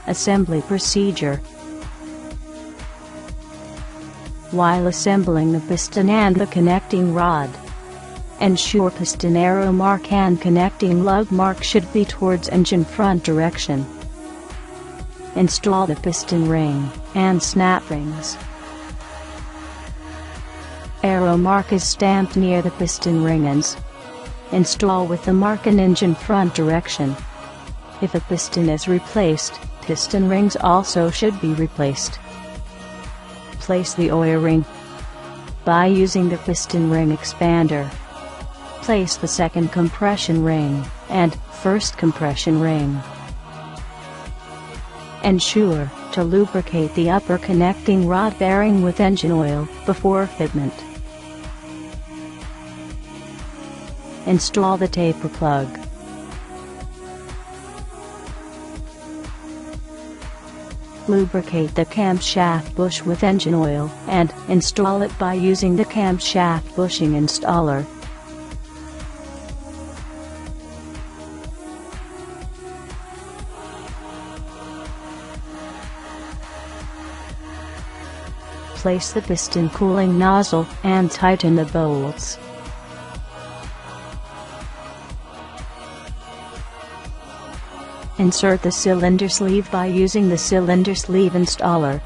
Assembly procedure. While assembling the piston and the connecting rod, ensure piston arrow mark and connecting lug mark should be towards engine front direction. Install the piston ring and snap rings. Arrow mark is stamped near the piston ring ends. Install with the mark in engine front direction. If a piston is replaced, piston rings also should be replaced. Place the O-ring by using the piston ring expander. Place the second compression ring and first compression ring. Ensure to lubricate the upper connecting rod bearing with engine oil before fitment. Install the taper plug. Lubricate the camshaft bush with engine oil and install it by using the camshaft bushing installer. Place the piston cooling nozzle and tighten the bolts. Insert the cylinder sleeve by using the cylinder sleeve installer.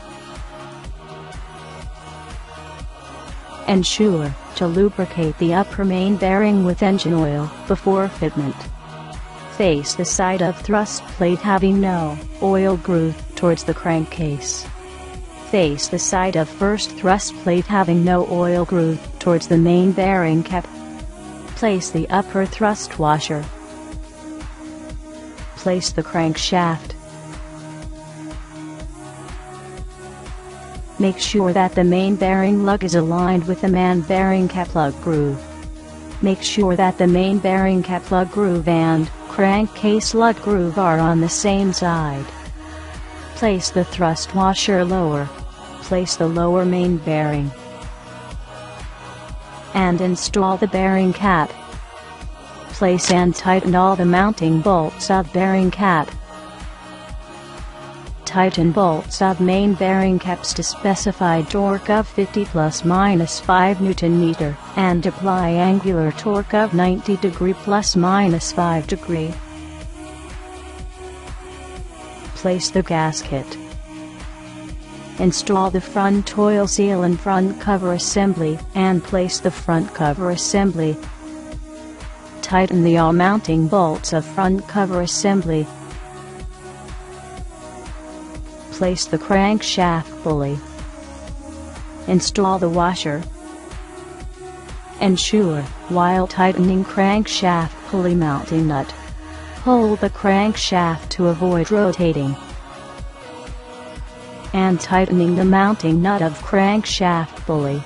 Ensure to lubricate the upper main bearing with engine oil before fitment. Face the side of thrust plate having no oil groove towards the crankcase. Face the side of first thrust plate having no oil groove towards the main bearing cap. Place the upper thrust washer. Place the crankshaft. Make sure that the main bearing lug is aligned with the main bearing cap lug groove. Make sure that the main bearing cap lug groove and crankcase lug groove are on the same side. Place the thrust washer lower. Place the lower main bearing and install the bearing cap. Place and tighten all the mounting bolts of bearing cap. Tighten bolts of main bearing caps to specified torque of 50 ± 5 Nm and apply angular torque of 90 degree ± 5 degree. Place the gasket. Install the front oil seal and front cover assembly and place the front cover assembly. Tighten the all mounting bolts of front cover assembly. Place the crankshaft pulley. Install the washer. Ensure, while tightening crankshaft pulley mounting nut, hold the crankshaft to avoid rotating and tightening the mounting nut of crankshaft pulley.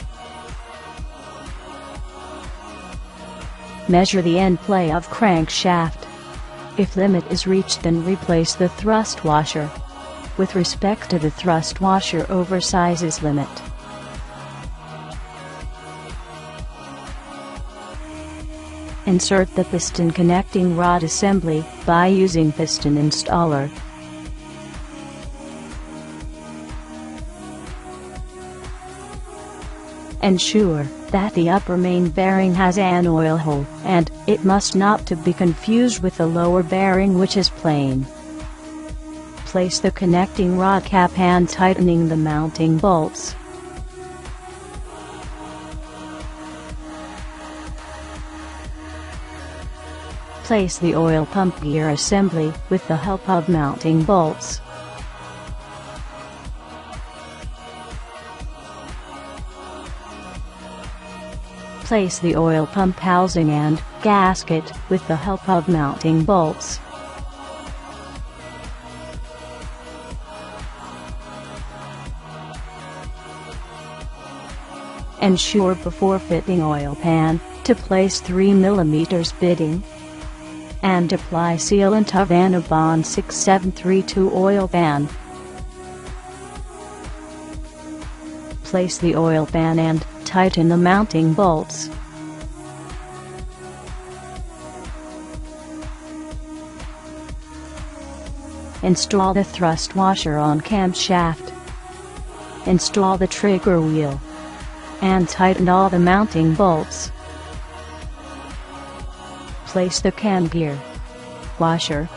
Measure the end play of crankshaft. If limit is reached, then replace the thrust washer. With respect to the thrust washer oversizes limit. Insert the piston connecting rod assembly by using piston installer. Ensure that the upper main bearing has an oil hole, and it must not to be confused with the lower bearing, which is plain. Place the connecting rod cap and tightening the mounting bolts. Place the oil pump gear assembly with the help of mounting bolts. Place the oil pump housing and gasket with the help of mounting bolts. Ensure before fitting oil pan to place 3 mm bitting and apply sealant of Anabond 6732 oil pan. Place the oil pan and tighten the mounting bolts. Install the thrust washer on camshaft. Install the trigger wheel. And tighten all the mounting bolts. Place the cam gear, washer,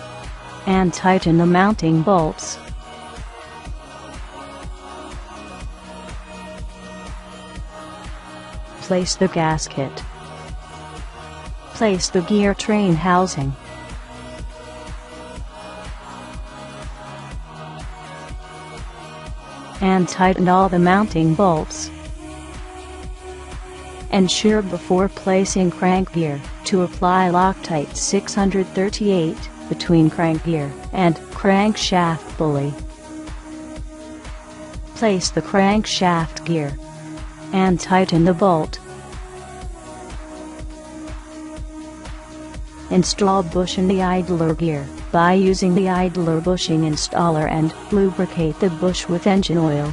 and tighten the mounting bolts. Place the gasket. Place the gear train housing. And tighten all the mounting bolts. Ensure before placing crank gear to apply Loctite 638 between crank gear and crankshaft pulley. Place the crankshaft gear and tighten the bolt. Install bush in the idler gear by using the idler bushing installer and lubricate the bush with engine oil.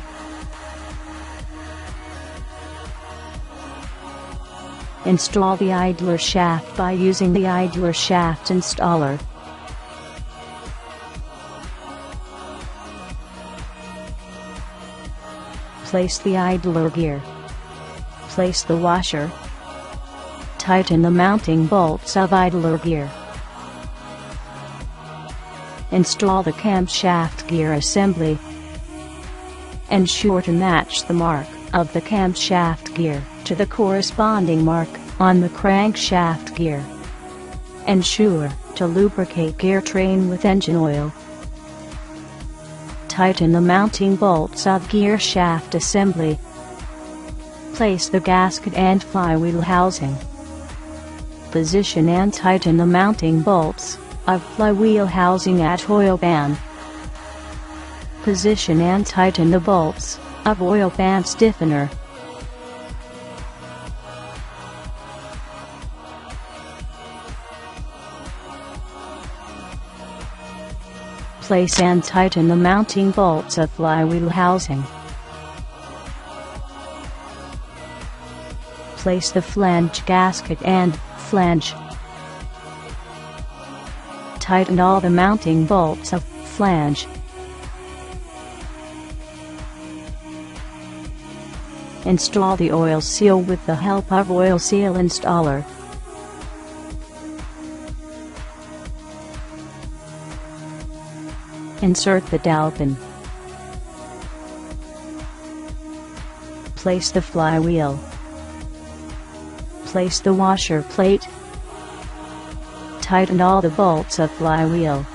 Install the idler shaft by using the idler shaft installer. Place the idler gear. Place the washer. Tighten the mounting bolts of idler gear. Install the camshaft gear assembly. Ensure to match the mark of the camshaft gear to the corresponding mark on the crankshaft gear. Ensure to lubricate gear train with engine oil. Tighten the mounting bolts of gear shaft assembly. Place the gasket and flywheel housing. Position and tighten the mounting bolts of flywheel housing at oil pan. Position and tighten the bolts of oil pan stiffener. Place and tighten the mounting bolts of flywheel housing. Place the flange gasket and flange. Tighten all the mounting bolts of flange. Install the oil seal with the help of oil seal installer. Insert the dowel pin. Place the flywheel. Place the washer plate. Tighten all the bolts of flywheel.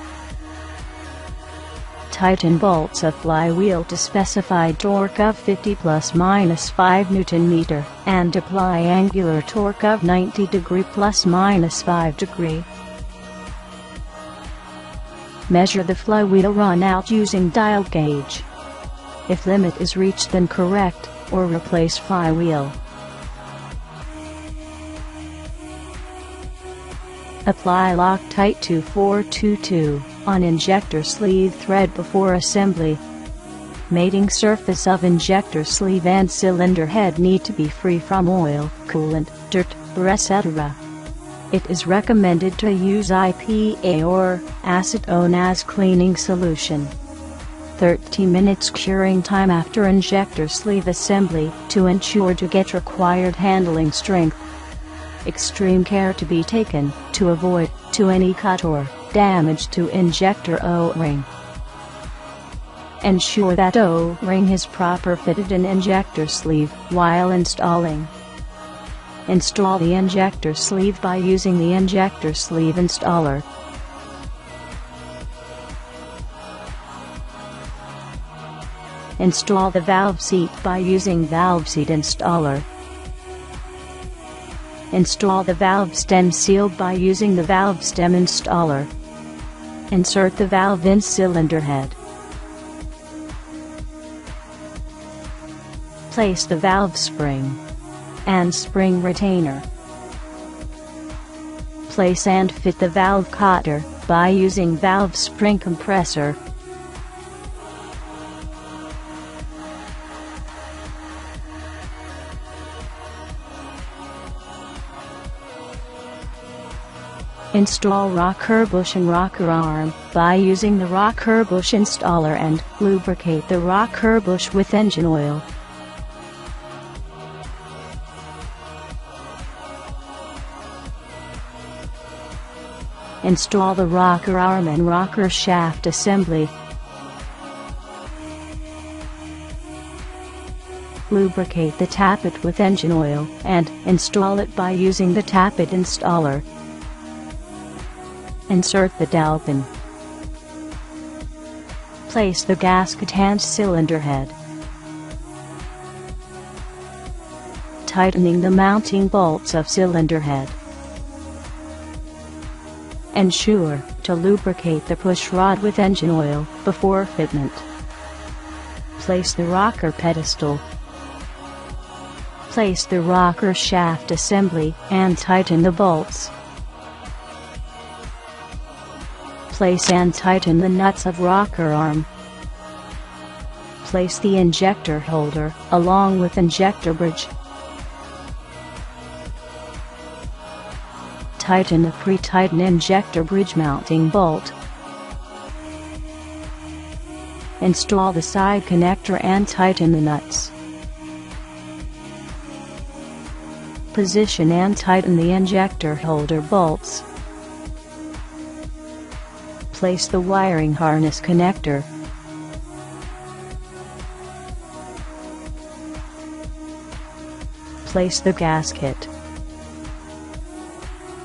Tighten bolts of flywheel to specified torque of 50 ± 5 Nm and apply angular torque of 90 degree ± 5 degree. Measure the flywheel run out using dial gauge. If limit is reached, then correct or replace flywheel. Apply Loctite 2422 on injector sleeve thread before assembly. Mating surface of injector sleeve and cylinder head need to be free from oil, coolant, dirt, etc. It is recommended to use IPA or acetone as cleaning solution. 30 minutes curing time after injector sleeve assembly to ensure to get required handling strength. Extreme care to be taken to avoid any cut or damage to injector O-ring. Ensure that O-ring is proper fitted in injector sleeve while installing. Install the injector sleeve by using the injector sleeve installer. Install the valve seat by using valve seat installer. Install the valve stem seal by using the valve stem installer. Insert the valve in cylinder head. Place the valve spring and spring retainer. Place and fit the valve cotter by using valve spring compressor. Install rocker bush and rocker arm by using the rocker bush installer and lubricate the rocker bush with engine oil. Install the rocker arm and rocker shaft assembly. Lubricate the tappet with engine oil and install it by using the tappet installer. Insert the dowel pin. Place the gasket and cylinder head. Tightening the mounting bolts of cylinder head. Ensure to lubricate the push rod with engine oil before fitment. Place the rocker pedestal. Place the rocker shaft assembly and tighten the bolts. Place and tighten the nuts of rocker arm. Place the injector holder along with injector bridge. Tighten the pre-tighten injector bridge mounting bolt. Install the side connector and tighten the nuts. Position and tighten the injector holder bolts. Place the wiring harness connector. Place the gasket.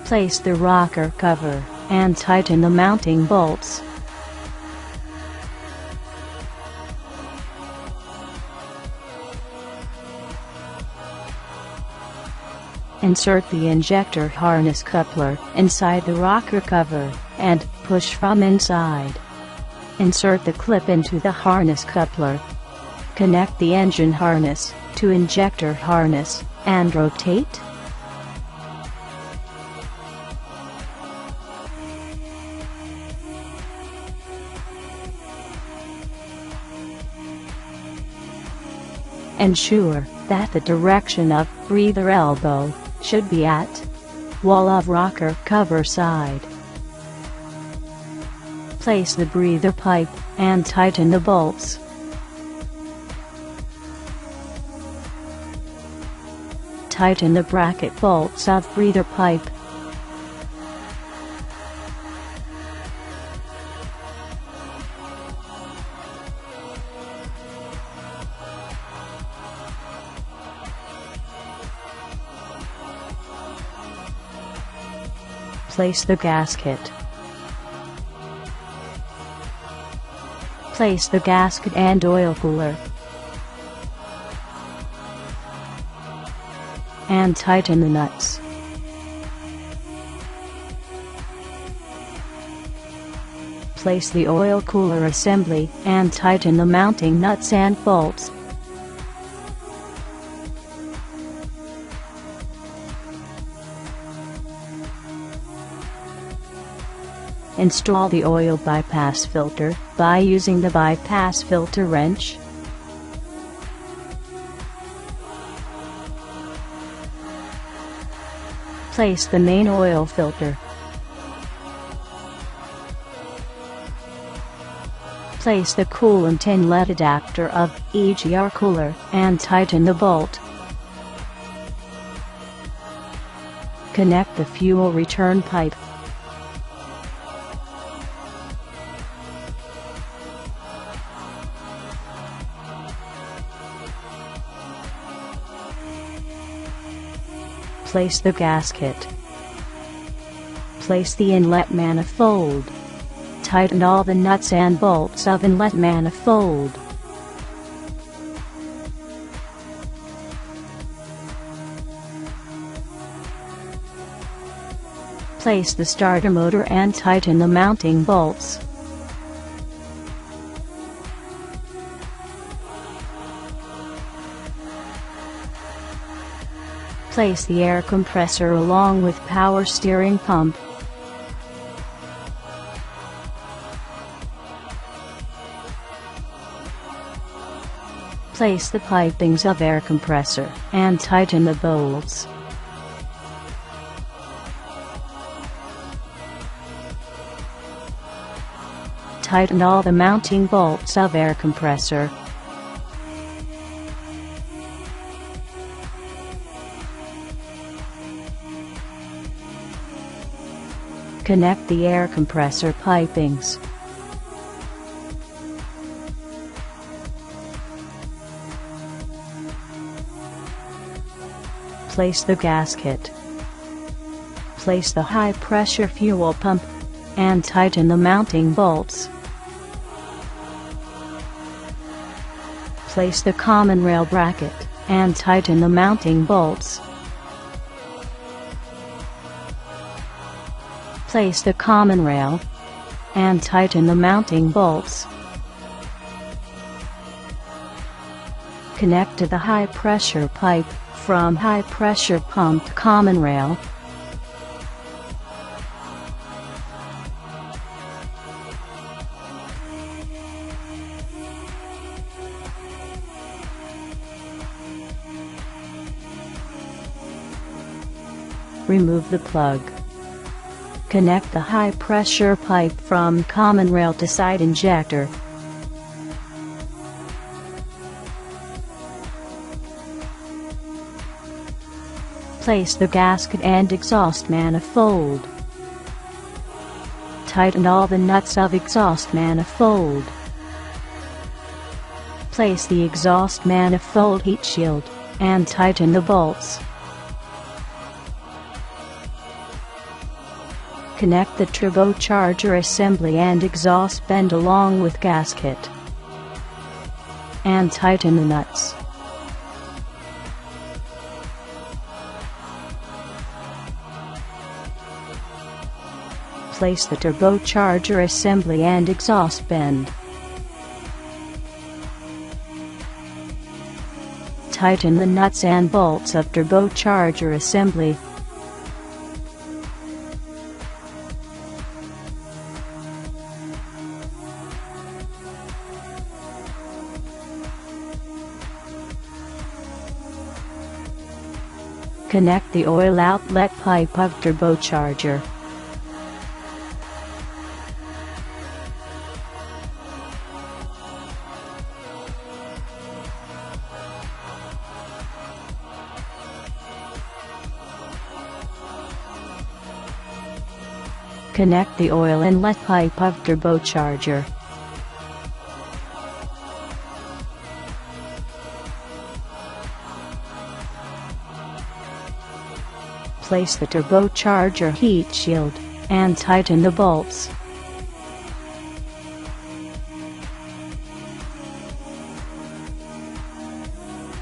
Place the rocker cover and tighten the mounting bolts. Insert the injector harness coupler inside the rocker cover and push from inside. Insert the clip into the harness coupler. Connect the engine harness to injector harness and rotate. Ensure that the direction of breather elbow should be at wall of rocker cover side. Place the breather pipe and tighten the bolts. Tighten the bracket bolts of breather pipe. Place the gasket. Place the gasket and oil cooler. And tighten the nuts. Place the oil cooler assembly and tighten the mounting nuts and bolts. Install the oil bypass filter by using the bypass filter wrench. Place the main oil filter. Place the coolant inlet adapter of EGR cooler and tighten the bolt. Connect the fuel return pipe. Place the gasket. Place the inlet manifold. Tighten all the nuts and bolts of inlet manifold. Place the starter motor and tighten the mounting bolts. Place the air compressor along with power steering pump. Place the pipings of air compressor and tighten the bolts. tighten all the mounting bolts of air compressor. Connect the air compressor pipings. Place the gasket. Place the high-pressure fuel pump, and tighten the mounting bolts. Place the common rail bracket, and tighten the mounting bolts. Place the common rail, and tighten the mounting bolts. Connect to the high-pressure pipe from high-pressure pump to common rail. Remove the plug. Connect the high-pressure pipe from common rail to side injector. Place the gasket and exhaust manifold. Tighten all the nuts of exhaust manifold. Place the exhaust manifold heat shield, and tighten the bolts. Connect the turbocharger assembly and exhaust bend along with gasket, and tighten the nuts. Place the turbocharger assembly and exhaust bend. Tighten the nuts and bolts of turbocharger assembly. Connect the oil outlet pipe of turbocharger. Connect the oil inlet pipe of turbocharger. Place the turbocharger heat shield, and tighten the bolts.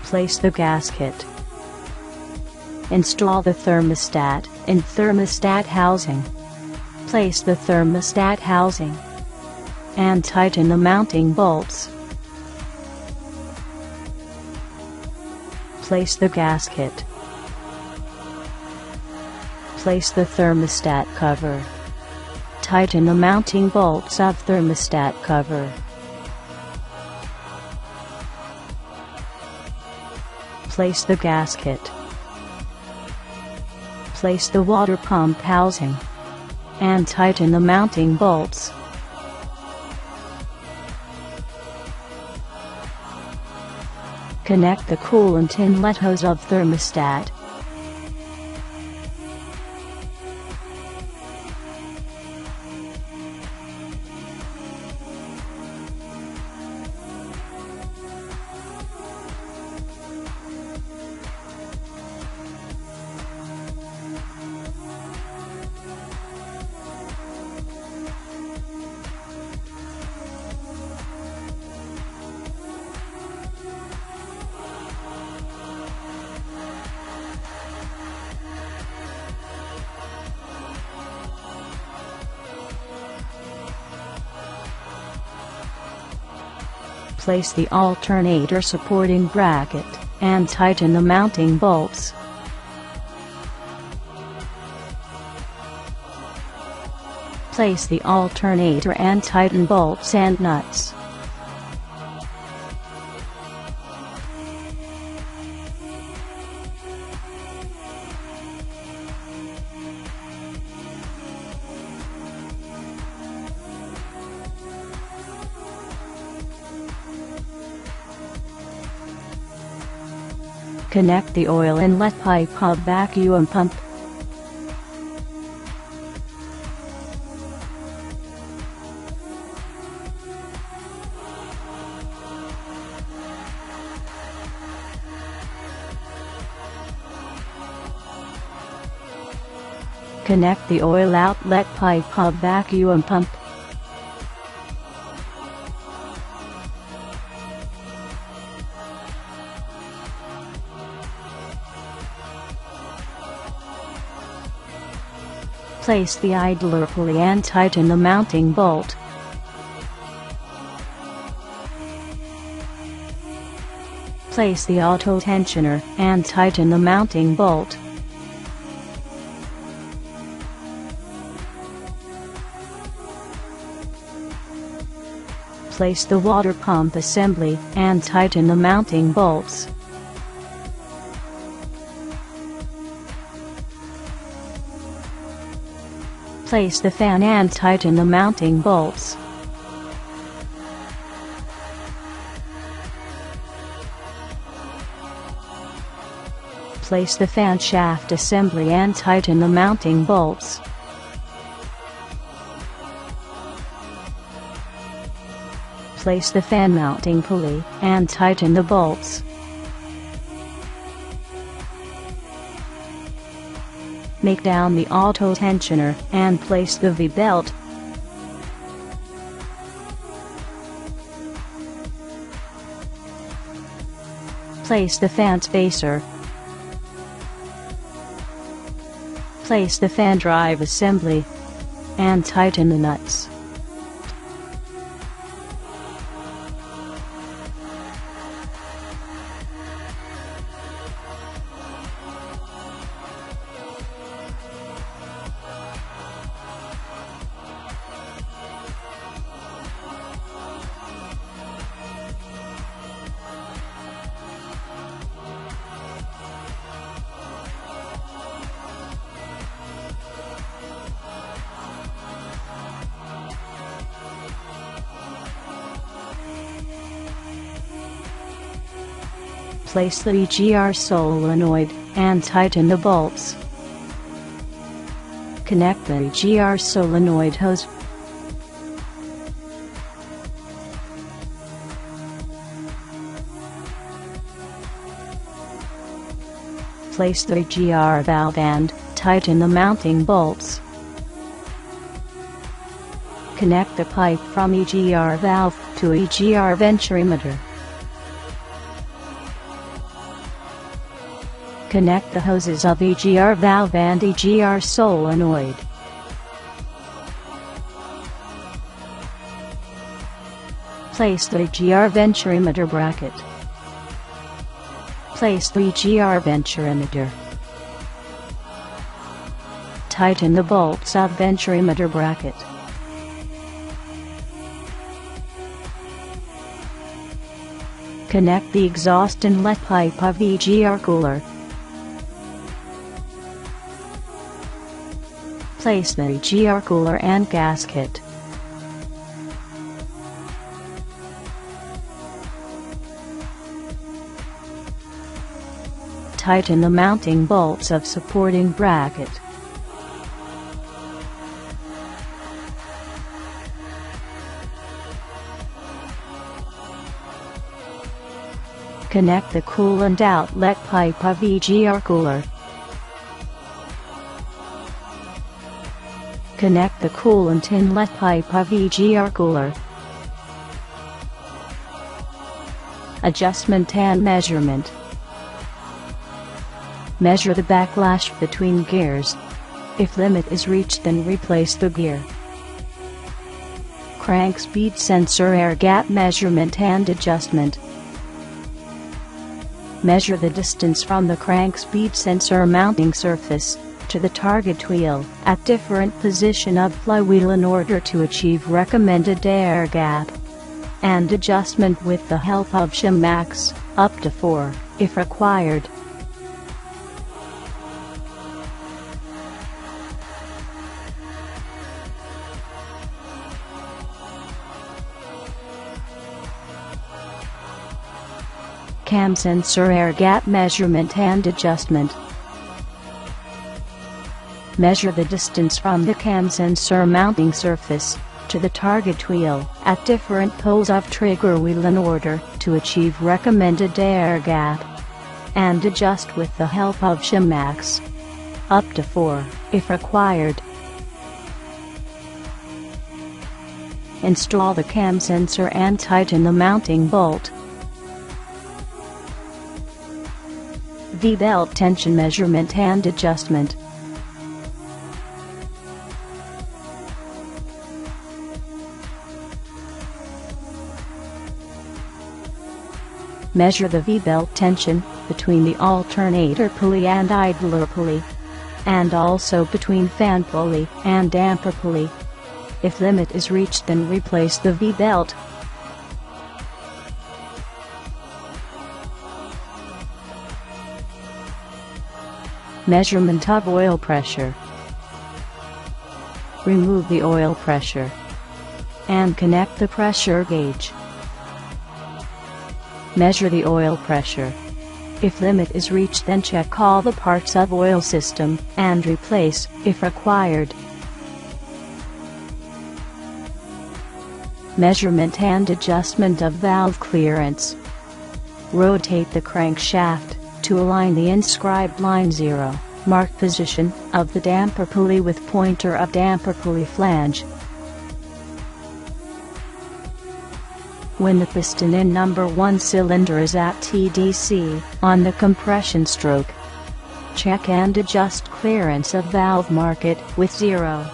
Place the gasket. Install the thermostat in thermostat housing. Place the thermostat housing, and tighten the mounting bolts. Place the gasket. Place the thermostat cover. Tighten the mounting bolts of thermostat cover. Place the gasket. Place the water pump housing, and tighten the mounting bolts. Connect the coolant inlet hose of thermostat. Place the alternator supporting bracket, and tighten the mounting bolts. Place the alternator and tighten bolts and nuts. Connect the oil inlet pipe of vacuum pump. Connect the oil outlet pipe of vacuum pump. Place the idler pulley and tighten the mounting bolt. Place the auto tensioner and tighten the mounting bolt. Place the water pump assembly and tighten the mounting bolts. Place the fan and tighten the mounting bolts. Place the fan shaft assembly and tighten the mounting bolts. Place the fan mounting pulley and tighten the bolts. Make down the auto tensioner and place the V-belt. Place the fan spacer. Place the fan drive assembly and tighten the nuts. Place the EGR solenoid and tighten the bolts. Connect the EGR solenoid hose. Place the EGR valve and tighten the mounting bolts. Connect the pipe from EGR valve to EGR venture emitter. Connect the hoses of EGR valve and EGR solenoid. Place the EGR venture emitter bracket. Place the EGR venture emitter. Tighten the bolts of venture emitter bracket. Connect the exhaust inlet pipe of EGR cooler. Place the EGR cooler and gasket. Tighten the mounting bolts of supporting bracket. Connect the coolant outlet pipe of EGR cooler. Connect the coolant inlet pipe of EGR cooler. Adjustment and measurement. Measure the backlash between gears. If limit is reached, then replace the gear. Crank speed sensor air gap measurement and adjustment. Measure the distance from the crank speed sensor mounting surface to the target wheel at different position of flywheel in order to achieve recommended air gap. And adjustment with the help of shim max, up to 4, if required. cam sensor air gap measurement and adjustment. Measure the distance from the cam sensor mounting surface to the target wheel at different poles of trigger wheel in order to achieve recommended air gap, and adjust with the help of shim max, up to 4 if required. Install the cam sensor and tighten the mounting bolt. V-belt tension measurement and adjustment. Measure the V-belt tension between the alternator pulley and idler pulley, and also between fan pulley and damper pulley. If limit is reached, then replace the V-belt. Measurement of oil pressure. Remove the oil pressure and connect the pressure gauge. Measure the oil pressure. If limit is reached, then check all the parts of oil system and replace if required. Measurement and adjustment of valve clearance. Rotate the crankshaft to align the inscribed line 0 mark position of the damper pulley with pointer of damper pulley flange. When the piston in number 1 cylinder is at TDC on the compression stroke, check and adjust clearance of valve market with 0.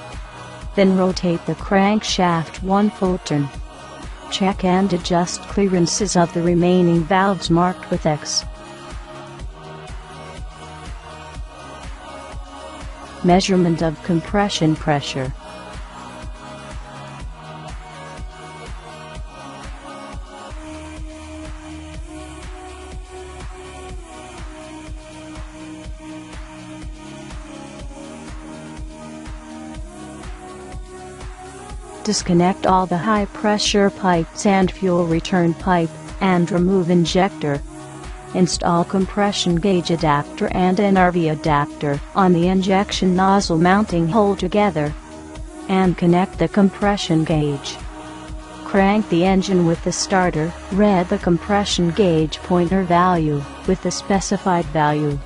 Then rotate the crankshaft 1 full turn. Check and adjust clearances of the remaining valves marked with X. Measurement of compression pressure. Disconnect all the high-pressure pipes and fuel return pipe, and remove injector. Install compression gauge adapter and NRV adapter on the injection nozzle mounting hole together, and connect the compression gauge. Crank the engine with the starter, read the compression gauge pointer value with the specified value,